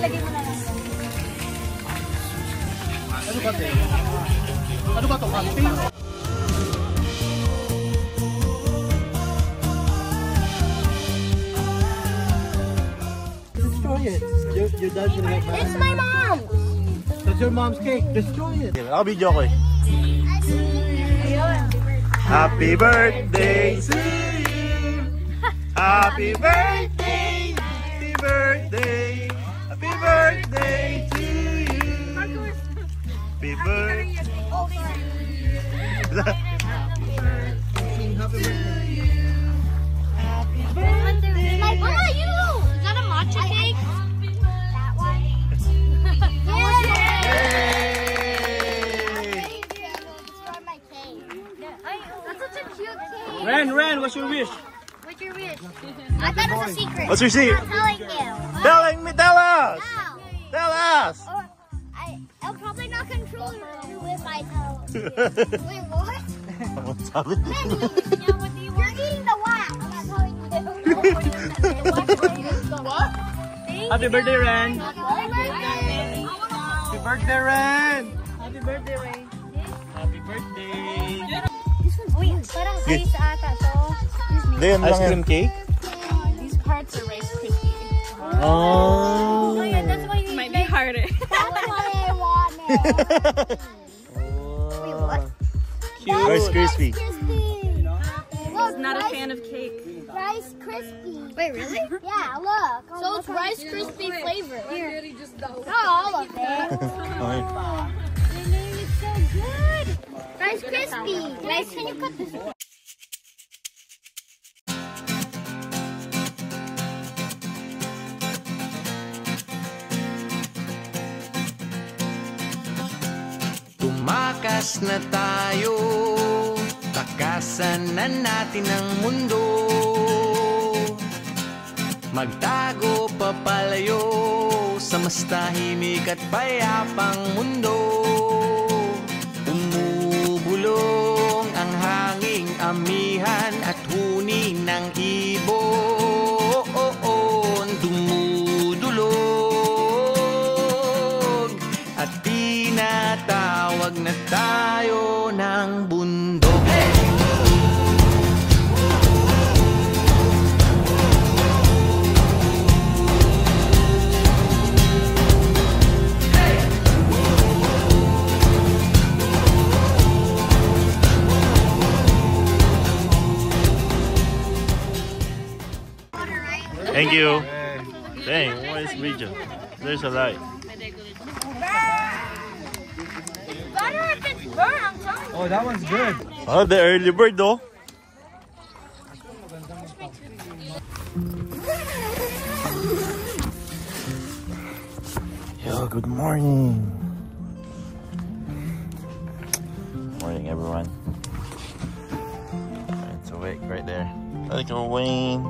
lagay mo na lang. Ano ba ito? Ano ba ito? Camping? Destroy it. Your dad's gonna get mad. It's my mom! That's your mom's cake. Destroy it. Ako video ko eh. Happy birthday to you. Happy birthday. Happy birthday. Happy birthday to you. Happy birthday. Mama, you! Is that a matcha cake? That one? That's such a cute cake. Ren, what's your wish? What's your wish? I thought it was a secret. What's your secret? I'm telling you. Tell us. Wow. Tell us. Or I'll probably not control you if I tell you. Wait, what? What's happening? You're eating the wax. I'm not telling you. What? Happy birthday, Ren. Happy birthday. Happy birthday, Ren. Happy birthday, Ray. Happy birthday. This one's wait, parang ice ata to. Excuse me. Ice cream cake? These parts are Rice Krispie. Oh. Oh yeah, that's why you Might be harder. That's why I want it. Wait, what? Rice Krispie. Look, Not a fan of cake. Rice Krispie. Wait, really? Yeah, look. So it's Rice Krispie flavor. Here. Not all of it. It's so good. Rice Krispie. Guys, can you cut this? Tumakas na tayo, takasan na natin ang mundo. Magtago papalayo sa mas tahimik at payapang mundo. Umubulong ang hanging amihan at huni ng ibon. Dumudulog at tinatawag na tayo ng bundok. Thank you. Dang, what is region? There's a light. Better if it's burnt, I'm telling you. Oh, that one's good. Oh, the early bird though. Yo, good morning. Morning, everyone. It's awake right there. Look at Wayne.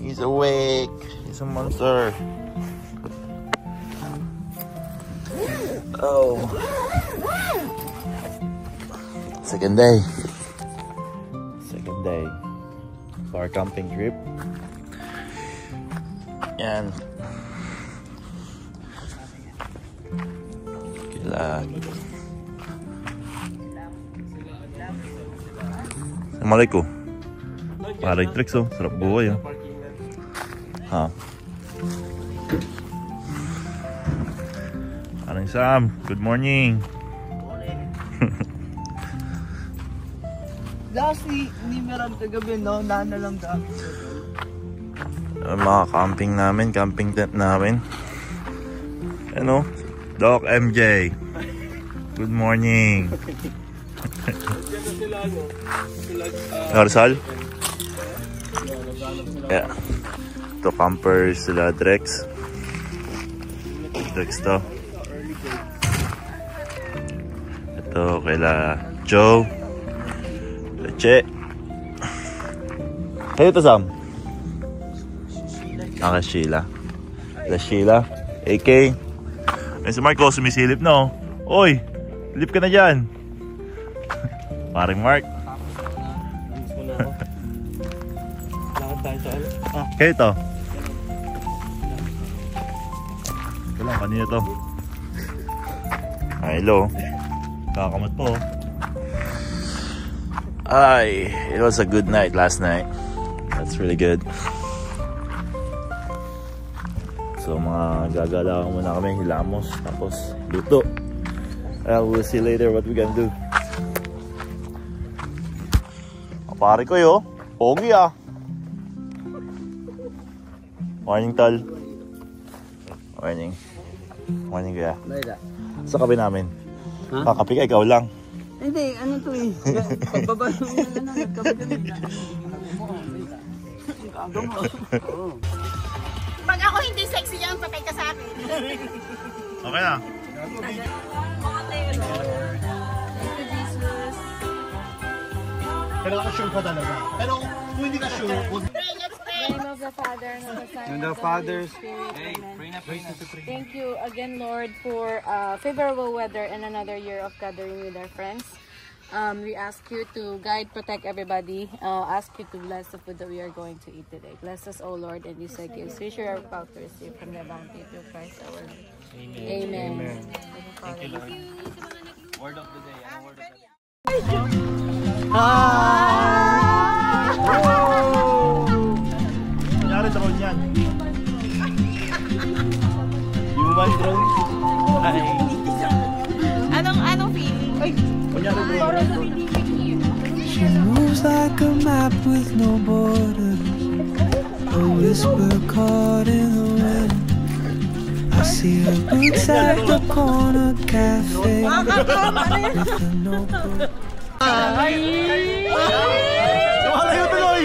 He's awake. He's a monster. Oh. Second day. Second day for our camping trip. And kila Assalamualaikum. Parang tricks oh. Sarap buhay oh. Ha. Parang Sam, good morning. Lastly, hindi meron kagabi, no? Nana lang kami. Mga camping namin, camping tent namin. Ano? Doc MJ. Good morning. Arsal? Yeah. Ito campers sila Drex. Drex to. Ito kaila Joe. Leche. Kayo to Sam? Naka Sheila. La Sheila. AK. Ay si Marco sumisilip na oh. Oy! Lip ka na dyan. Paring Mark. Kayo to? Kanina to. Ay, hello. Kakamot po. Ay, it was a good night last night. That's really good. So mga gagala muna kami, hilamos, tapos luto. We'll see later what we can do. Pare ko yo, pogi ah. Morning tol. Morning. Morning kuya. Sa kape namin. Kakape ka, ikaw lang. Hindi, ano to eh. Pagbaba yung nagkape kami. Pag ako hindi sexy yan, patay ka sa akin. Okay na. Kailangan sure ka talaga. Pero kung hindi ka sure, huwag... In the name of the Father, and of the Son, and of the Holy Spirit. Thank you again, Lord, for favorable weather and another year of gathering with our friends. We ask you to guide, protect everybody. Ask you to bless the food that we are going to eat today. Bless us, O Lord, and these gifts. We share our power to receive from the bounty through Christ our Lord. Amen. Amen. Thank you, Lord. Word of the day. Word of the day. Kunyari drone yan. Human drone. Ay. Anong feeling? Ay, kunyari drone. She moves like a map with no borders, a whisper caught in the wind. I see her boots at the corner cafe with a notebook. Lumalayo tuloy!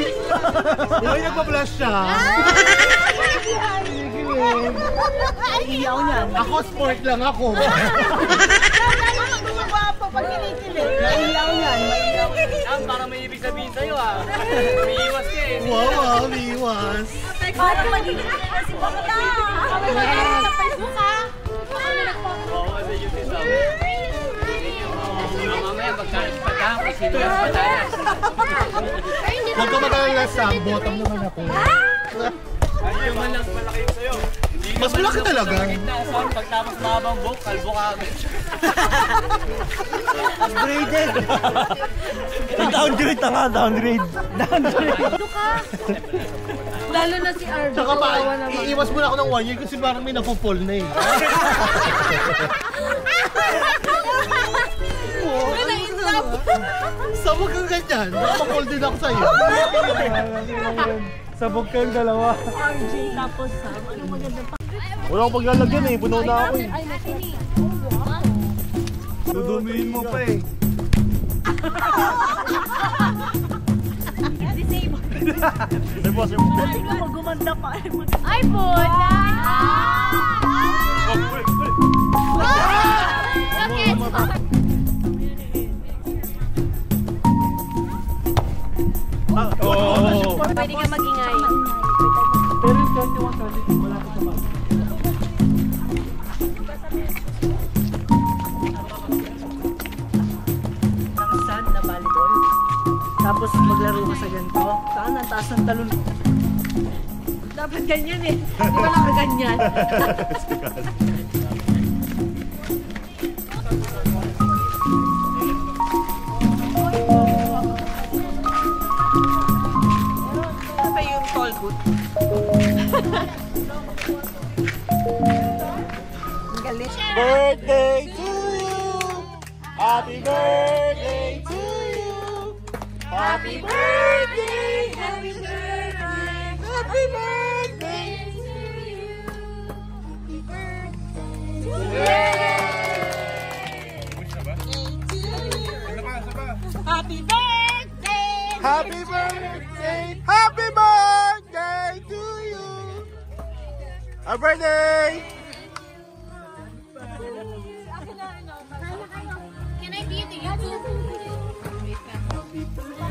Uy, nagpa-flash siya. Iyaw niyan. Ako, sport lang ako. Pag kinikilig. Maiyaw yan. Maiyaw. Parang may ibig sabihin sa'yo ah. Umiiwas ka eh. Wow, umiiwas. parang magiging si Bakla. Sa Facebook ha? Oo, kasi yun si Sam. Mamaya pagkakang pasiliwas pa tayo. Huwag ka magalala, Sam. Bottom naman ako. Ay, yung man lang malaki yung sa'yo. Mas malaki talaga. Pagtapos mahabang buhok, kalbo ka agad. Upgraded. Downgrade na nga, downgrade. Lalo na si Arby. Tsaka pa, iiwas muna ako ng 1 year kasi parang may napupol na eh. Sabog kang ganyan. Napapol din ako sa'yo. Sabog kang dalawa. RJ, tapos Sam. Ano maganda pa? Wala akong paglalagyan eh. Puno na ako eh. Ay, nakinig. Dudumihin mo pa eh. Gumanda pa. Ay, puta! Okay. Pwede ka magingay. Pero yung 21-22, wala ko sa bag. Ang sand na volleyball. Tapos maglaro ka sa ganito. Saan ang taas ng talon? Dapat ganyan eh. Di ba lang ganyan? Ano ba yung tall boot? Ang galit. Birthday to you! Happy birthday to you! Happy birthday! Happy birthday! Happy birthday to you! Happy birthday! Happy birthday! Happy birthday! Happy birthday to you! Happy birthday! Can I be the YouTube?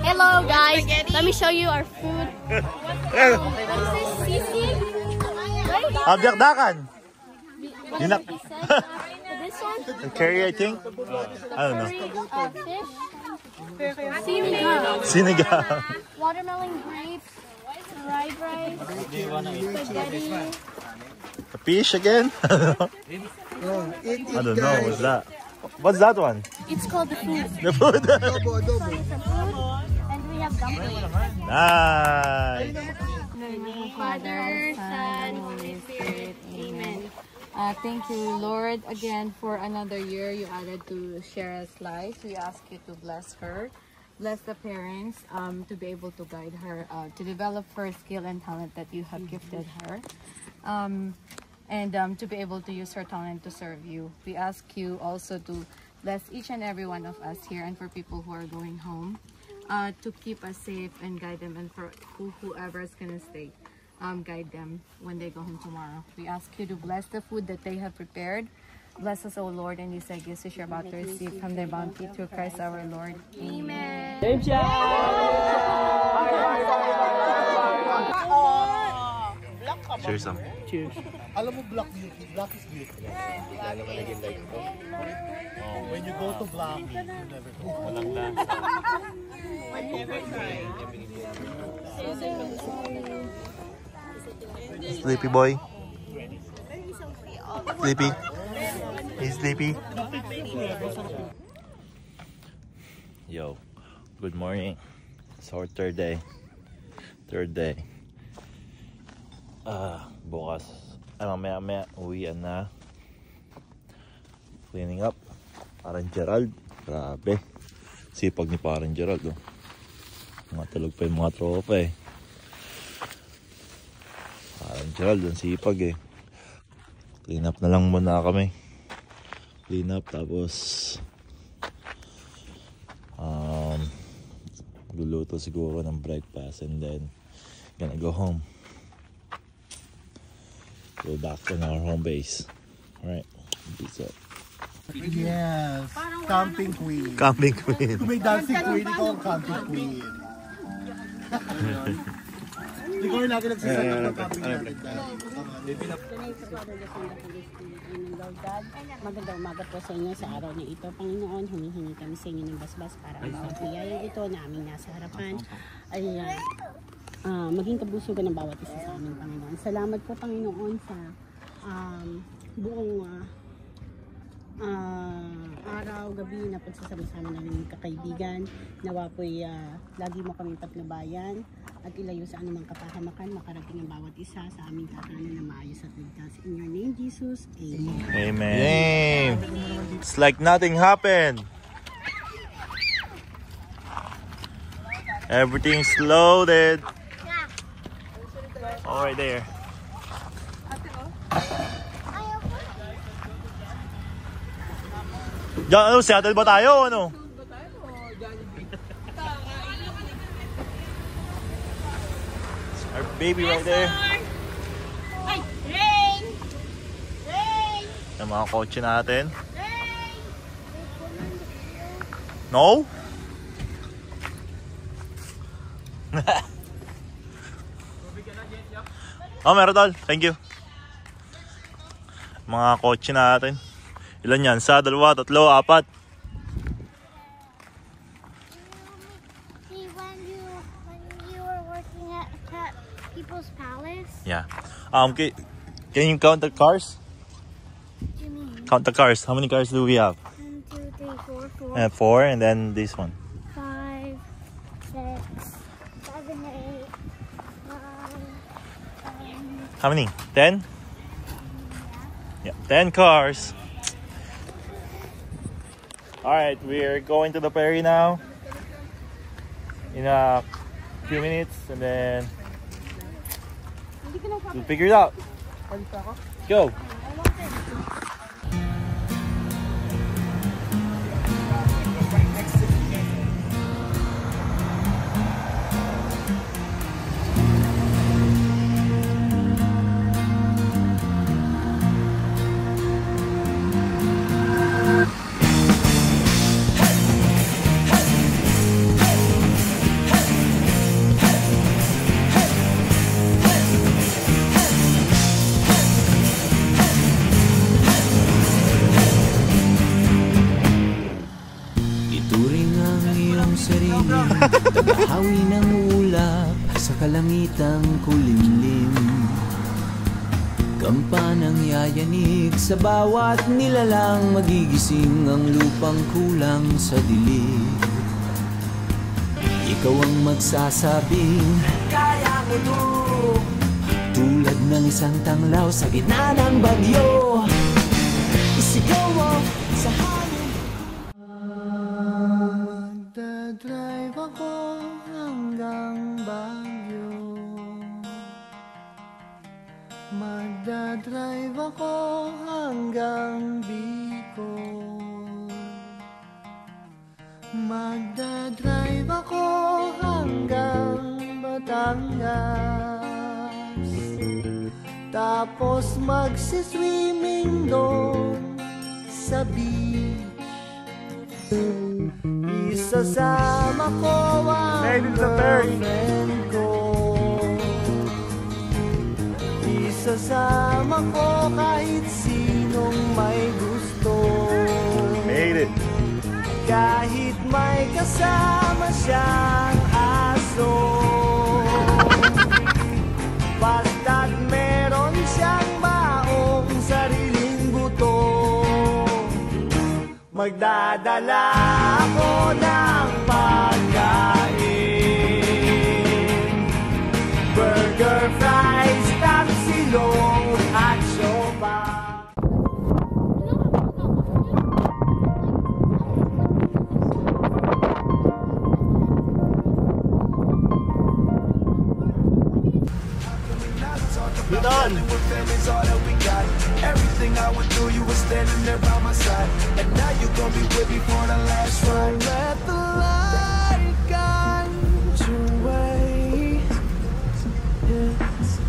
Hello guys, let me show you our food. What is this? Sisig? Abyak-dakan. Dinak. This one? Curry, I think. I don't know. Fish? Sinigang. Sinigang. Watermelon grapes. Fried rice. Spaghetti. A fish again? I don't know. What's that? What's that one? It's called the food. The food. Adobo. And we have dumplings. Nice. Father, Son, Holy Spirit. Amen. Thank you, Lord, again for another year you added to Shara's life. We ask you to bless her, bless the parents, to be able to guide her, to develop her skill and talent that you have gifted her, and to be able to use her talent to serve you. We ask you also to bless each and every one of us here, and for people who are going home, to keep us safe and guide them, and for whoever is going to stay. Guide them when they go home tomorrow. We ask you to bless the food that they have prepared. Bless us, O Lord, and these gifts which you're about to receive from their bounty through Christ our Lord. Amen. Cheers, Sam. Cheers. Alam mo, black beauty. Black is beauty. When you go to black, you never go. Walang lasa. Sleepy boy. Sleepy. He's sleepy. Yo, good morning. It's our third day. Bukas. Maya uwian na. Cleaning up. Parang Gerald. Grabe. Sipag ni parang Gerald. Oh. Matulog pa yung mga tropa eh. Parang Gerald, ang sipag eh. Clean up na lang muna kami. Clean up tapos luluto siguro ng breakfast and then gonna go home. Go back to our home base. Alright, peace out. Yes, camping queen. Camping queen. Kung may dancing queen, ikaw ang camping queen. Ikaw yung lagi nagsiset up ng camping natin. Magandang umaga po sa inyo sa araw na ito. Panginoon, humihingi kami sa inyo ng basbas para ang bawat biyayang ito na aming nasa harapan ay maging kabusugan ng bawat isa sa amin, Panginoon. Salamat po, Panginoon, sa buong araw, gabi na pagsasama-sama namin ng kakaibigan. Nawa po'y lagi mo kami patnubayan at ilayo sa anumang kapahamakan, makarating ang bawat isa sa aming tatanan na maayos at ligtas. In your name, Jesus. Amen. Amen. It's like nothing happened. Everything's loaded. All right there. Diyan, ano, Seattle ba tayo? Ano? Our baby right there. Ay, rain! Rain! Yung mga kotse natin. No? Oh, meron tol. Thank you. Mga kotse natin. Ilan yan? Sa, dalawa, tatlo, apat. See, when you were working at People's Palace? Yeah. Can you count the cars? What do you mean? Count the cars. How many cars do we have? 1, 2, 3, 4, 4. 4, and then this one. 5, 6, 7, 8, 9, 10. How many? 10? Yeah, 10 cars. Alright, we're going to the ferry now. In a few minutes, and then we'll figure it out. Let's go. Tagahawi ng ulap sa kalangitang kulimlim. Kampanang yayanig sa bawat nilalang, magigising ang lupang kulang sa dilig. Ikaw ang magsasabing kaya mo to, tulad ng isang tanglaw sa gitna ng bagyo. Isigaw mo sa hangin. Magdadrive ako hanggang Baguio, magdadrive ako hanggang Bicol, magdadrive ako hanggang Batangas, tapos magsiswimming doon sa beach. Isasama ko ang girlfriend ko, isasama ko kahit sinong may gusto. Made it. Kahit may kasama siyang aso, basta't meron siyang baong sariling buto. Magdadala ako ng pagkain, burger, fries, tapsilog at siopa. Everything I went through, you were standing there by my side, and now you're gonna be with me for the last ride. Let the light guide your way. Yes.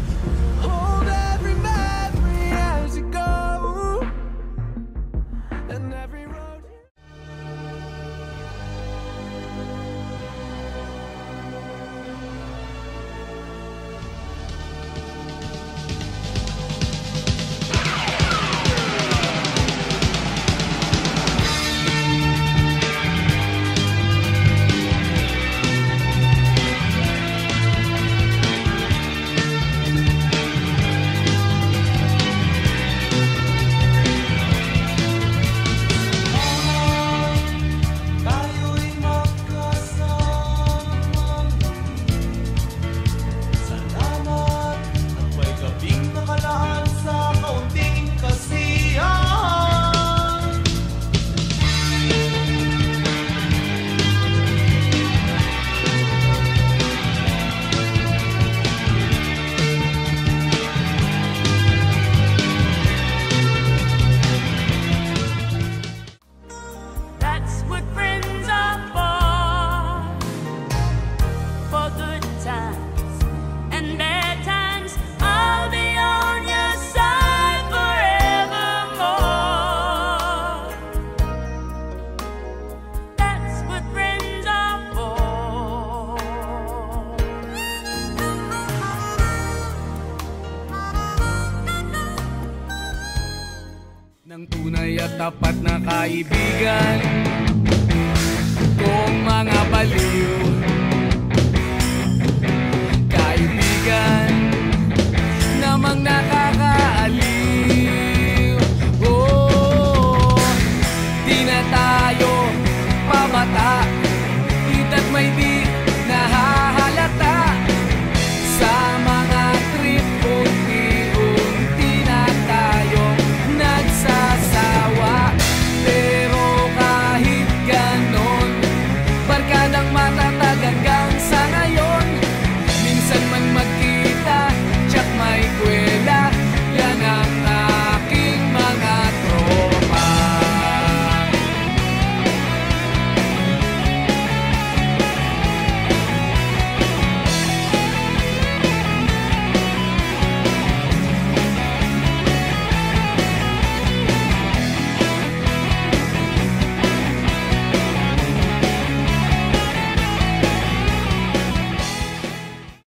Hold every memory as you go, and every road. Ng tunay at tapat na kaibigan kong mga baliw, kaibigan namang